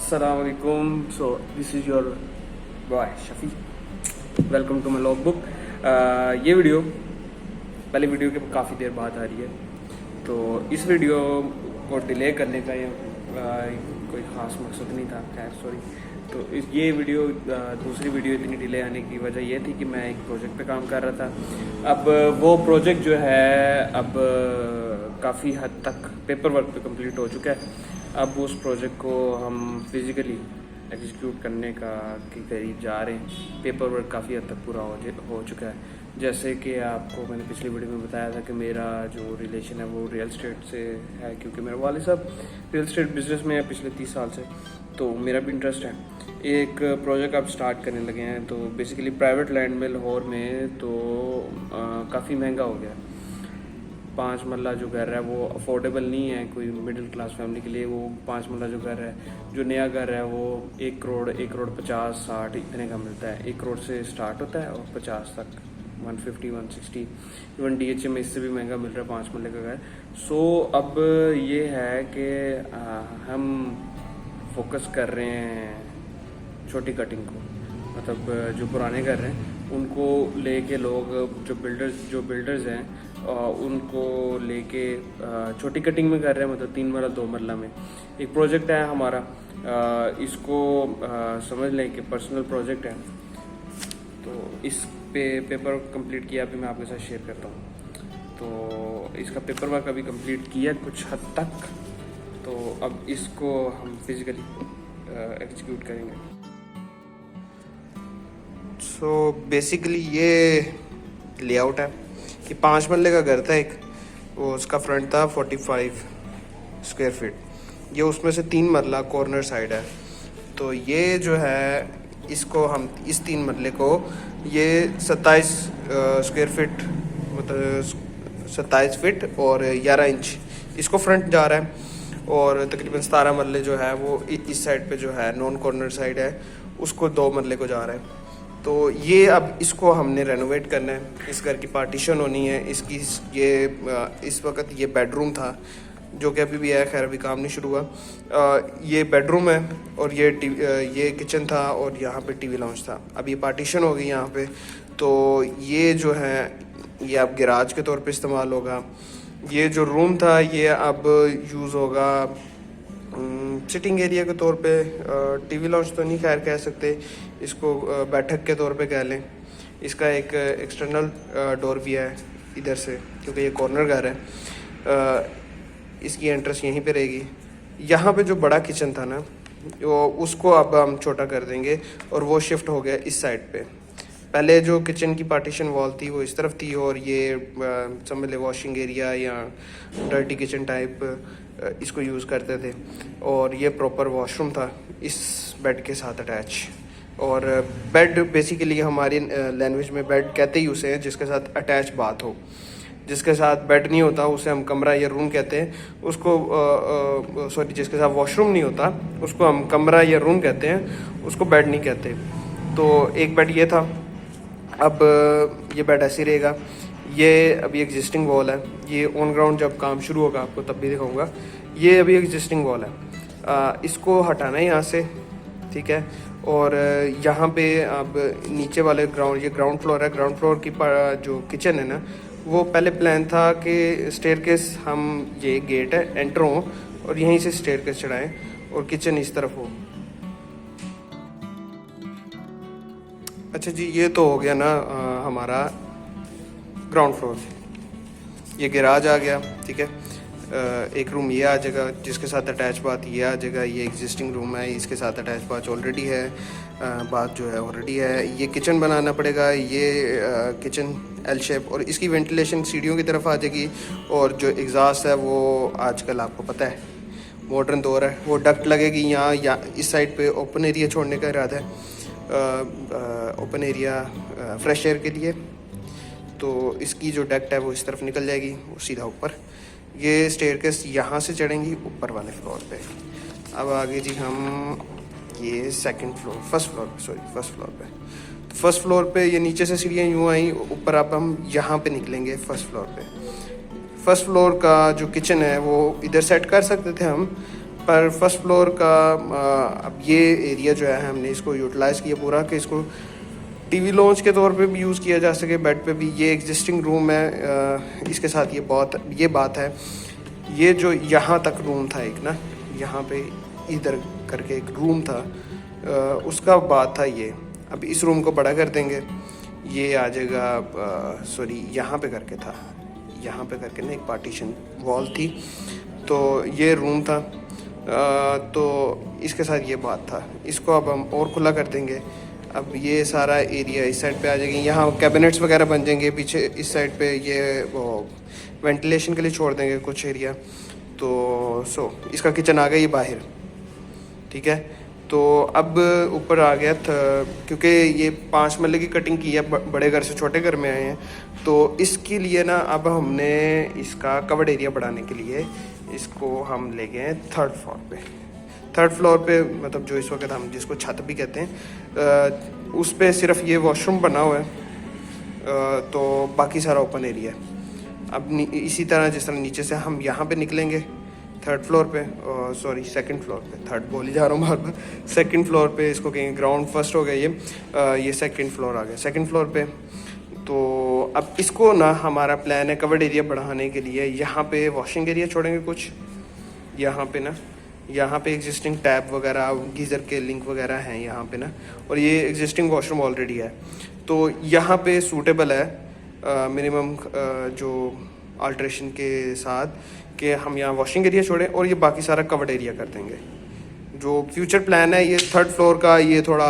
Assalamualaikum. So this is your boy Shafi. Welcome to my log book. ये video पहले video के काफ़ी देर बाद आ रही है, तो इस वीडियो को डिले करने का कोई ख़ास मकसद नहीं था। खैर सॉरी। तो ये वीडियो दूसरी वीडियो इतनी डिले आने की वजह ये थी कि मैं एक प्रोजेक्ट पे काम कर रहा था। अब वो प्रोजेक्ट जो है अब काफ़ी हद तक पेपर वर्क पे कंप्लीट हो चुका है। अब उस प्रोजेक्ट को हम फिज़िकली एग्जीक्यूट करने के करीब जा रहे हैं। पेपर वर्क काफ़ी हद तक पूरा हो चुका है। जैसे कि आपको मैंने पिछली वीडियो में बताया था कि मेरा जो रिलेशन है वो रियल स्टेट से है, क्योंकि मेरे वाले साहब रियल स्टेट बिजनेस में है पिछले 30 साल से, तो मेरा भी इंटरेस्ट है। एक प्रोजेक्ट आप स्टार्ट करने लगे हैं, तो बेसिकली प्राइवेट लैंड में लाहौर में तो काफ़ी महंगा हो गया। 5 मरला जो घर है वो अफोर्डेबल नहीं है कोई मिडिल क्लास फैमिली के लिए। वो 5 मरला जो घर है, जो नया घर है, वो 1 करोड़ 50 60 इतने का मिलता है। 1 करोड़ से स्टार्ट होता है और 50 तक 150 160, इवन DHA में इससे भी महंगा मिल रहा है 5 मरले का घर। सो अब ये है कि हम फोकस कर रहे हैं छोटी कटिंग को, मतलब जो पुराने घर हैं उनको लेके लोग जो बिल्डर्स हैं उनको लेके छोटी कटिंग में कर रहे हैं, मतलब 3 मरला 2 मरला में। एक प्रोजेक्ट है हमारा, इसको समझ लें कि पर्सनल प्रोजेक्ट है। तो इस पे पेपर कंप्लीट किया, अभी मैं आपके साथ शेयर करता हूँ। तो इसका पेपर वर्क अभी कंप्लीट किया कुछ हद तक, तो अब इसको हम फिज़िकली एग्जीक्यूट करेंगे। सो बेसिकली ये लेआउट है कि 5 मरले का घर था एक, वो उसका फ्रंट था 45 स्क्वायर फीट। ये उसमें से 3 मरला कॉर्नर साइड है। तो ये जो है इसको हम इस 3 मरले को ये 27 स्क्वायर फीट, मतलब 27 फीट और 11 इंच इसको फ्रंट जा रहा है। और तकरीबन 17 मरले जो है वो इस साइड पे जो है नॉन कॉर्नर साइड है उसको 2 मरले को जा रहा है। तो ये अब इसको हमने रेनोवेट करना है। इस घर की पार्टीशन होनी है। इसकी ये इस वक्त ये बेडरूम था जो कि अभी भी है, खैर अभी काम नहीं शुरू हुआ। ये बेडरूम है और ये किचन था और यहाँ पे टीवी लाउंज था। अब ये पार्टीशन हो गई यहाँ पे। तो ये जो है ये अब गैराज के तौर पे इस्तेमाल होगा। ये जो रूम था ये अब यूज़ होगा सिटिंग एरिया के तौर पे। टीवी लाउंज तो नहीं खैर कह सकते, इसको बैठक के तौर पे कह लें। इसका एक एक्सटर्नल डोर भी है इधर से, क्योंकि ये कॉर्नर घर है। इसकी एंट्रेंस यहीं पे रहेगी। यहाँ पे जो बड़ा किचन था ना, वो उसको अब हम छोटा कर देंगे और वो शिफ्ट हो गया इस साइड पे। पहले जो किचन की पार्टीशन वॉल थी वो इस तरफ थी, और ये समझ ले वॉशिंग एरिया या डर्टी किचन टाइप इसको यूज़ करते थे। और ये प्रॉपर वॉशरूम था इस बेड के साथ अटैच। और बेड बेसिकली हमारी लैंग्वेज में बेड कहते ही उसे हैं जिसके साथ अटैच बाथ हो। जिसके साथ बेड नहीं होता उसे हम कमरा या रूम कहते हैं। उसको सॉरी, जिसके साथ वॉशरूम नहीं होता उसको हम कमरा या रूम कहते हैं, उसको बेड नहीं कहते। तो एक बेड ये था, अब ये बेड ऐसे ही रहेगा। ये अभी एग्जिस्टिंग वॉल है, ये ऑन ग्राउंड जब काम शुरू होगा आपको तब भी दिखाऊंगा। ये अभी एग्जिस्टिंग वॉल है, इसको हटाना है यहाँ से, ठीक है। और यहाँ पे अब नीचे वाले ये ग्राउंड फ्लोर है। ग्राउंड फ्लोर की जो किचन है ना, वो पहले प्लान था कि स्टेयरकेस हम ये गेट है एंटर हो और यहीं से स्टेयरकेस चढ़ाएं और किचन इस तरफ हो। अच्छा जी, ये तो हो गया ना हमारा ग्राउंड फ्लोर। ये गैराज आ गया, ठीक है। एक रूम ये आ जाएगा जिसके साथ अटैच बाथ ये आ जाएगा। ये एग्जिस्टिंग रूम है, इसके साथ अटैच बाथ ऑलरेडी है, बाथ जो है ऑलरेडी है। ये किचन बनाना पड़ेगा, ये किचन एल शेप, और इसकी वेंटिलेशन सीढ़ियों की तरफ आ जाएगी। और जो एग्जॉस्ट है वो आजकल आपको पता है मॉडर्न दौर है, वो डक्ट लगेगी यहाँ या इस साइड पे ओपन एरिया छोड़ने का इरादा है, ओपन एरिया फ्रेश एयर के लिए। तो इसकी जो डक्ट है वो इस तरफ निकल जाएगी, वो सीधा ऊपर। ये स्टेयरकेस यहाँ से चढ़ेंगी ऊपर वाले फ्लोर पे। अब आगे जी हम ये फर्स्ट फ्लोर पे ये नीचे से सीढ़ियाँ यूँ आई ऊपर। अब हम यहाँ पे निकलेंगे फर्स्ट फ्लोर पे। फर्स्ट फ्लोर का जो किचन है वो इधर सेट कर सकते थे हम, पर फर्स्ट फ्लोर का अब ये एरिया जो है हमने इसको यूटिलाइज़ किया पूरा कि इसको टीवी लॉन्च के तौर पे भी यूज़ किया जा सके, बेड पे भी। ये एग्जिस्टिंग रूम है, इसके साथ ये बात है, ये जो यहाँ तक रूम था एक ना, यहाँ पे इधर करके एक रूम था, उसका बात था ये। अब इस रूम को बड़ा कर देंगे, ये आ जाएगा, सॉरी यहाँ पे करके था, यहाँ पे करके ना एक पार्टीशन वॉल थी, तो ये रूम था। तो इसके साथ ये बात था, इसको अब हम और खुला कर देंगे। अब ये सारा एरिया इस साइड पे आ जाएगी, यहाँ कैबिनेट्स वगैरह बन जाएंगे। पीछे इस साइड पे ये वो वेंटिलेशन के लिए छोड़ देंगे कुछ एरिया। तो इसका किचन आ गया ये बाहर, ठीक है। तो अब ऊपर आ गया था, क्योंकि ये 5 मरले की कटिंग की है, बड़े घर से छोटे घर में आए हैं, तो इसके लिए ना अब हमने इसका कवर्ड एरिया बढ़ाने के लिए इसको हम ले गए 3rd फ्लोर पे। 3rd फ्लोर पे मतलब जो इस वक्त हम जिसको छत भी कहते हैं, उस पे सिर्फ ये वॉशरूम बना हुआ है, तो बाकी सारा ओपन एरिया है। अब इसी तरह जिस तरह नीचे से हम यहाँ पे निकलेंगे 3rd फ्लोर पे, सॉरी 2nd फ्लोर पे, 3rd बोल ही जा रहा हूँ बार बार। 2nd फ्लोर पे इसको कहेंगे, ग्राउंड फर्स्ट हो गया ये 2nd फ्लोर आ गया 2nd फ्लोर पे। तो अब इसको ना हमारा प्लान है कवर्ड एरिया बढ़ाने के लिए, यहाँ पे वॉशिंग एरिया छोड़ेंगे कुछ, यहाँ पे ना, यहाँ पे एग्जिस्टिंग टैप वगैरह, गीज़र के लिंक वगैरह हैं यहाँ पे ना, और ये एग्जिस्टिंग वॉशरूम ऑलरेडी है, तो यहाँ पे सूटेबल है मिनिमम जो अल्ट्रेशन के साथ कि हम यहाँ वॉशिंग एरिया छोड़ें और ये बाकी सारा कवर्ड एरिया कर देंगे। जो फ्यूचर प्लान है ये 3rd फ्लोर का ये थोड़ा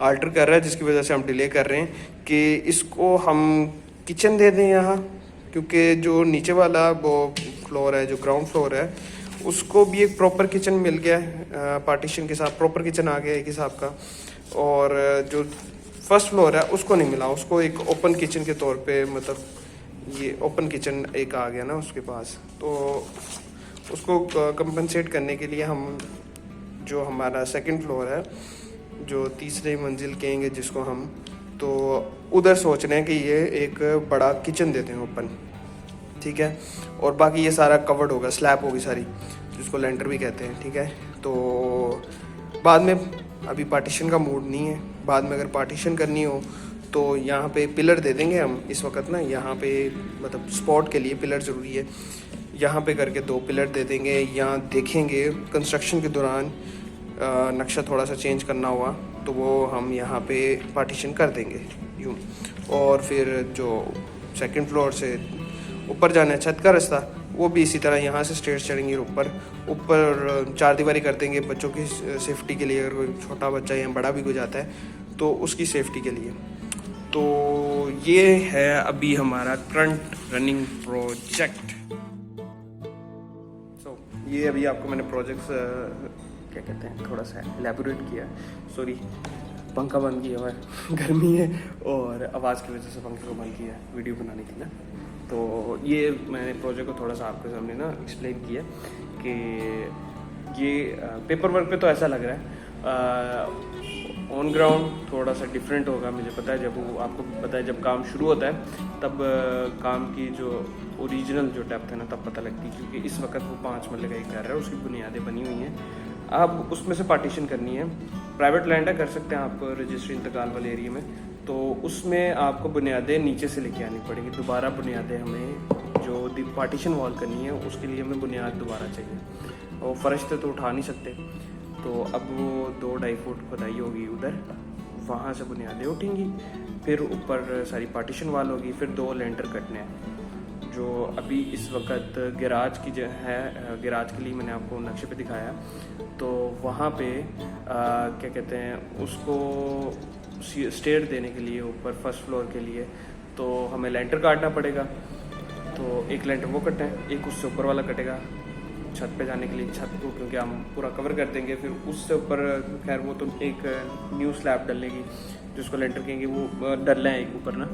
आल्टर कर रहा है, जिसकी वजह से हम डिले कर रहे हैं कि इसको हम किचन दे दें यहाँ, क्योंकि जो नीचे वाला वो फ्लोर है, जो ग्राउंड फ्लोर है, उसको भी एक प्रॉपर किचन मिल गया है, पार्टीशन के साथ प्रॉपर किचन आ गया एक हिसाब का। और जो फर्स्ट फ्लोर है उसको नहीं मिला, उसको एक ओपन किचन के तौर पे, मतलब ये ओपन किचन एक आ गया ना उसके पास, तो उसको कंपनसेट करने के लिए हम जो हमारा 2nd फ्लोर है, जो तीसरी मंजिल कहेंगे जिसको हम, तो उधर सोच रहे हैं कि ये एक बड़ा किचन देते हैं ओपन, ठीक है। और बाकी ये सारा कवर्ड होगा, स्लैब होगी सारी, जिसको लेंटर भी कहते हैं, ठीक है। तो बाद में अभी पार्टीशन का मूड नहीं है, बाद में अगर पार्टीशन करनी हो तो यहाँ पे पिलर दे देंगे हम इस वक्त ना, यहाँ पे मतलब स्पॉट के लिए पिलर ज़रूरी है, यहाँ पे करके 2 पिलर दे देंगे। यहाँ देखेंगे कंस्ट्रक्शन के दौरान नक्शा थोड़ा सा चेंज करना हुआ तो वो हम यहाँ पे पार्टीशन कर देंगे यूँ। और फिर जो 2nd फ्लोर से ऊपर जाना है छत का रास्ता, वो भी इसी तरह यहाँ से स्टेयर्स चढ़ेंगे ऊपर 4 दीवारी कर देंगे बच्चों की सेफ्टी के लिए, अगर कोई छोटा बच्चा या बड़ा भी हो जाता है तो उसकी सेफ्टी के लिए। तो ये है अभी हमारा करंट रनिंग प्रोजेक्ट। ये अभी आपको मैंने प्रोजेक्ट्स क्या कहते हैं थोड़ा सा एलैबोरेट किया, सॉरी पंखा बंद किया हुआ है गर्मी है और आवाज़ की वजह से पंखे को बंद किया है वीडियो बनाने की ना। तो ये मैंने प्रोजेक्ट को थोड़ा सा आपके सामने ना एक्सप्लेन किया कि ये पेपर वर्क पे तो ऐसा लग रहा है, ऑन ग्राउंड थोड़ा सा डिफरेंट होगा, मुझे पता है। जब वो आपको पता है जब काम शुरू होता है तब काम की जो ओरिजिनल जो डेप्थ है ना तब पता लगती है, क्योंकि इस वक्त वो 5 मरले का एक घर है, उसकी बुनियादें बनी हुई हैं। अब उसमें से पार्टीशन करनी है, प्राइवेट लैंड है, कर सकते हैं आप रजिस्ट्री इंतकाल वाले एरिया में, तो उसमें आपको बुनियादें नीचे से लेके आनी पड़ेगी दोबारा। बुनियादें हमें जो पार्टीशन वॉल करनी है उसके लिए हमें बुनियाद दोबारा चाहिए, और फर्श से तो उठा नहीं सकते, तो अब वो 2-2.5 फुट खुदाई होगी उधर, वहाँ से बुनियादें उठेंगी, फिर ऊपर सारी पार्टीशन वॉल होगी, फिर 2 लेंटर कटने हैं। जो अभी इस वक्त गैराज की जो है, गैराज के लिए मैंने आपको नक्शे पे दिखाया, तो वहाँ पे क्या कहते हैं उसको स्टेयर देने के लिए ऊपर फर्स्ट फ्लोर के लिए तो हमें लेंटर काटना पड़ेगा। तो एक लेंटर वो कटना है, एक उससे ऊपर वाला कटेगा छत पे जाने के लिए, छत को क्योंकि हम पूरा कवर कर देंगे, फिर उससे ऊपर खैर वो तो एक न्यू स्लैब डलेगी जिसको लेंटर कहेंगे, वो डलना है एक ऊपर ना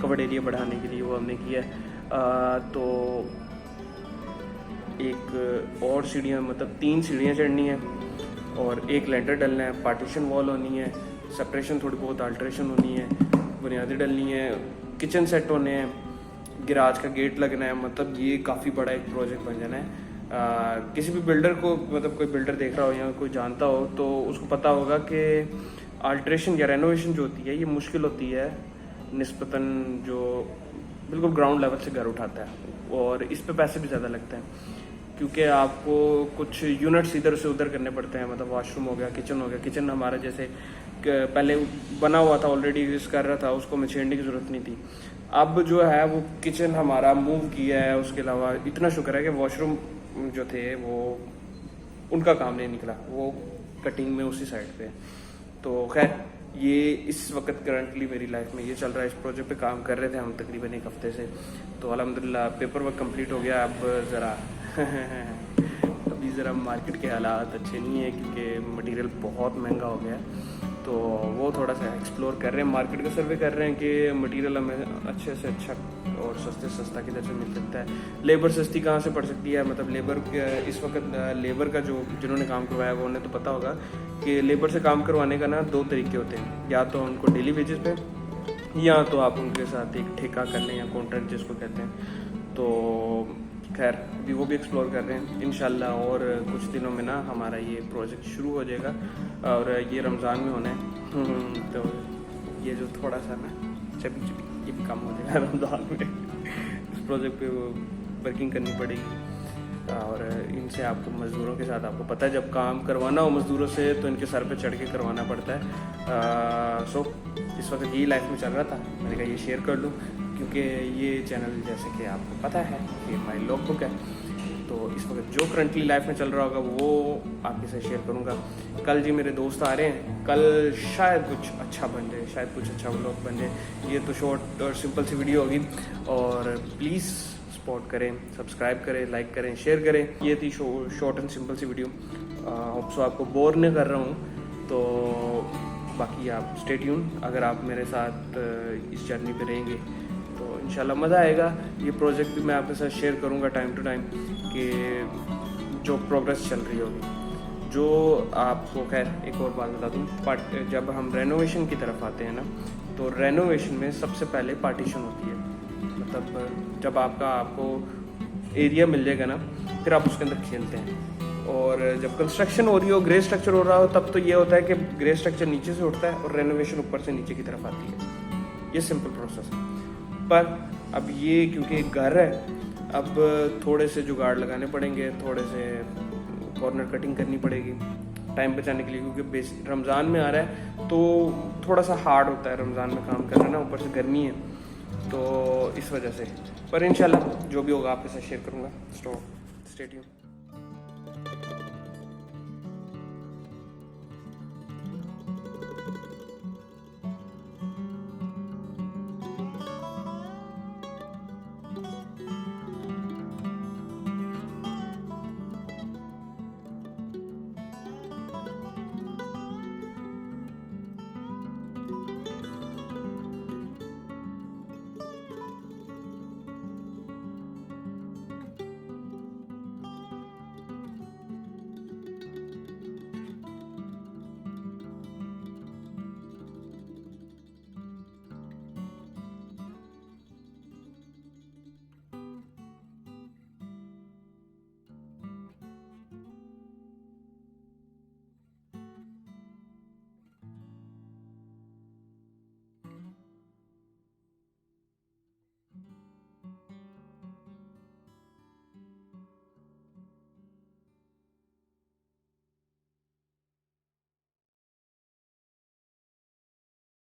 कवर्ड एरिया बढ़ाने के लिए, वो हमने किया है। तो एक और सीढ़ियाँ मतलब 3 सीढ़ियाँ चढ़नी है और एक लेंटर डलना है, पार्टीशन वॉल होनी है, सेपरेशन थोड़ी बहुत अल्ट्रेशन होनी है, बुनियादी डलनी है, किचन सेट होने हैं, गैराज का गेट लगना है, मतलब ये काफ़ी बड़ा एक प्रोजेक्ट बन जाना है। किसी भी बिल्डर को, मतलब कोई बिल्डर देख रहा हो या कोई जानता हो तो उसको पता होगा कि अल्ट्रेशन या रेनोवेशन जो होती है ये मुश्किल होती है निस्बतन जो बिल्कुल ग्राउंड लेवल से घर उठाता है, और इस पे पैसे भी ज़्यादा लगते हैं क्योंकि आपको कुछ यूनिट्स इधर से उधर करने पड़ते हैं। मतलब वॉशरूम हो गया, किचन हो गया। किचन हमारा जैसे पहले बना हुआ था, ऑलरेडी यूज़ कर रहा था, उसको मैं छेड़ने की ज़रूरत नहीं थी। अब जो है वो किचन हमारा मूव किया है। उसके अलावा इतना शुक्र है कि वॉशरूम जो थे वो उनका काम नहीं निकला, वो कटिंग में उसी साइड पे। तो खैर ये इस वक्त करंटली मेरी लाइफ में ये चल रहा है। इस प्रोजेक्ट पे काम कर रहे थे हम तकरीबन 1 हफ्ते से, तो अल्हम्दुलिल्लाह पेपर वर्क कंप्लीट हो गया। अब ज़रा अभी ज़रा मार्केट के हालात अच्छे नहीं है क्योंकि मटेरियल बहुत महंगा हो गया है, तो वो थोड़ा सा एक्सप्लोर कर रहे हैं, मार्केट का सर्वे कर रहे हैं कि मटेरियल हमें अच्छे से अच्छा और सस्ते से सस्ता किधर से मिल सकता है। लेबर सस्ती कहाँ से पड़ सकती है, मतलब लेबर इस वक्त लेबर का जो जिन्होंने काम करवाया वो उन्हें तो पता होगा कि लेबर से काम करवाने का ना 2 तरीके होते हैं, या तो उनको डेली वेजेस पे, या तो आप उनके साथ एक ठेका कर लें या कॉन्ट्रैक्ट जिसको कहते हैं। तो खैर अभी वो भी एक्सप्लोर कर रहे हैं इंशाल्लाह, और कुछ दिनों में ना हमारा ये प्रोजेक्ट शुरू हो जाएगा और ये रमज़ान में होना है। तो ये जो थोड़ा सा ना चबी ये भी काम हो जाएगा रमज़ान में। इस प्रोजेक्ट पे वर्किंग करनी पड़ेगी, और इनसे आपको मज़दूरों के साथ, आपको पता है जब काम करवाना हो मज़दूरों से तो इनके सर पे चढ़ के करवाना पड़ता है। सो इस वक्त यही लाइफ में चल रहा था, मैंने कहा ये शेयर कर लूँ क्योंकि ये चैनल जैसे कि आपको पता है कि माई लॉग बुक है, तो इस वक्त जो करंटली लाइफ में चल रहा होगा वो आपके साथ शेयर करूँगा। कल जी मेरे दोस्त आ रहे हैं, कल शायद कुछ अच्छा बन जाए, शायद कुछ अच्छा व्लॉग बन जाए। ये तो शॉर्ट और सिंपल सी वीडियो होगी, और प्लीज़ सपोर्ट करें, सब्सक्राइब करें, लाइक करें, शेयर करें। ये थी शॉर्ट एंड सिंपल सी वीडियो। होप सो आपको बोर नहीं कर रहा हूँ। तो बाकी आप स्टे ट्यून, अगर आप मेरे साथ इस जर्नी पे रहेंगे तो इंशाल्लाह मज़ा आएगा। ये प्रोजेक्ट भी मैं आपके साथ शेयर करूँगा टाइम टू टाइम कि जो प्रोग्रेस चल रही होगी। जो आपको खैर एक और बात बता दूँ, जब हम रेनोवेशन की तरफ आते हैं ना, तो रेनोवेशन में सबसे पहले पार्टीशन होती है। मतलब जब आपको एरिया मिल जाएगा ना, फिर आप उसके अंदर खेलते हैं। और जब कंस्ट्रक्शन हो रही हो, ग्रे स्ट्रक्चर हो रहा हो, तब तो ये होता है कि ग्रे स्ट्रक्चर नीचे से उठता है और रेनोवेशन ऊपर से नीचे की तरफ आती है। ये सिंपल प्रोसेस है। पर अब ये क्योंकि एक घर है, अब थोड़े से जुगाड़ लगाने पड़ेंगे, थोड़े से कॉर्नर कटिंग करनी पड़ेगी टाइम बचाने के लिए, क्योंकि रमज़ान में आ रहा है तो थोड़ा सा हार्ड होता है रमज़ान में काम करना ना, ऊपर से गर्मी है तो इस वजह से। पर इंशाल्लाह जो भी होगा आपके साथ शेयर करूँगा। Stay tuned.